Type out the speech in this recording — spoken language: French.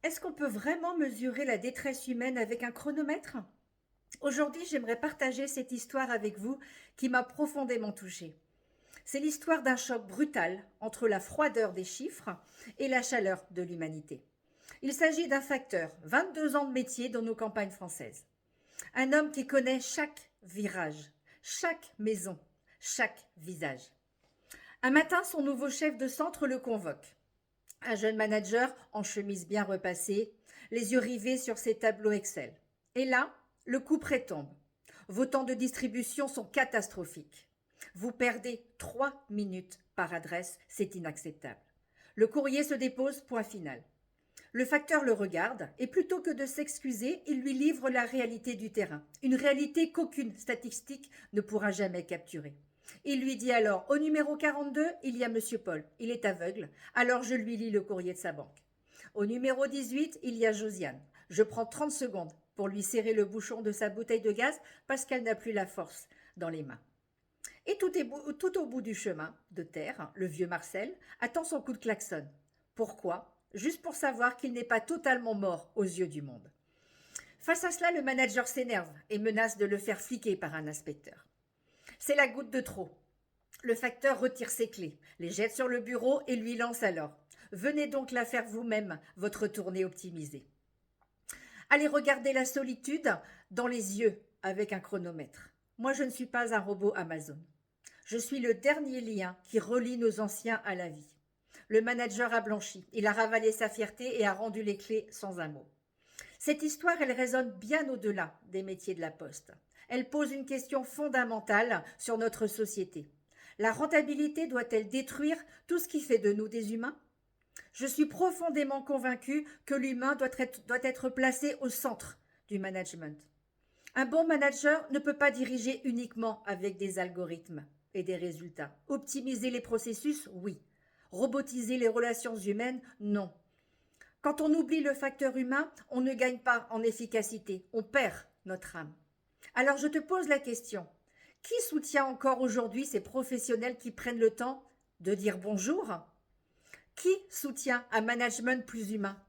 Est-ce qu'on peut vraiment mesurer la détresse humaine avec un chronomètre? Aujourd'hui, j'aimerais partager cette histoire avec vous qui m'a profondément touchée. C'est l'histoire d'un choc brutal entre la froideur des chiffres et la chaleur de l'humanité. Il s'agit d'un facteur, 22 ans de métier dans nos campagnes françaises. Un homme qui connaît chaque virage, chaque maison, chaque visage. Un matin, son nouveau chef de centre le convoque. Un jeune manager en chemise bien repassée, les yeux rivés sur ses tableaux Excel. Et là, le coup près tombe. Vos temps de distribution sont catastrophiques. Vous perdez 3 minutes par adresse, c'est inacceptable. Le courrier se dépose, point final. Le facteur le regarde et plutôt que de s'excuser, il lui livre la réalité du terrain, une réalité qu'aucune statistique ne pourra jamais capturer. Il lui dit alors, au numéro 42, il y a Monsieur Paul, il est aveugle, alors je lui lis le courrier de sa banque. Au numéro 18, il y a Josiane. Je prends 30 secondes pour lui serrer le bouchon de sa bouteille de gaz parce qu'elle n'a plus la force dans les mains. Et tout au bout du chemin de terre, le vieux Marcel attend son coup de klaxon. Pourquoi? Juste pour savoir qu'il n'est pas totalement mort aux yeux du monde. Face à cela, le manager s'énerve et menace de le faire fliquer par un inspecteur. C'est la goutte de trop. Le facteur retire ses clés, les jette sur le bureau et lui lance alors. Venez donc la faire vous-même, votre tournée optimisée. Allez regarder la solitude dans les yeux avec un chronomètre. Moi, je ne suis pas un robot Amazon. Je suis le dernier lien qui relie nos anciens à la vie. Le manager a blanchi, il a ravalé sa fierté et a rendu les clés sans un mot. Cette histoire, elle résonne bien au-delà des métiers de la poste. Elle pose une question fondamentale sur notre société. La rentabilité doit-elle détruire tout ce qui fait de nous des humains? Je suis profondément convaincue que l'humain doit être placé au centre du management. Un bon manager ne peut pas diriger uniquement avec des algorithmes et des résultats. Optimiser les processus, oui. Robotiser les relations humaines, non. Quand on oublie le facteur humain, on ne gagne pas en efficacité, on perd notre âme. Alors je te pose la question, qui soutient encore aujourd'hui ces professionnels qui prennent le temps de dire bonjour? Qui soutient un management plus humain?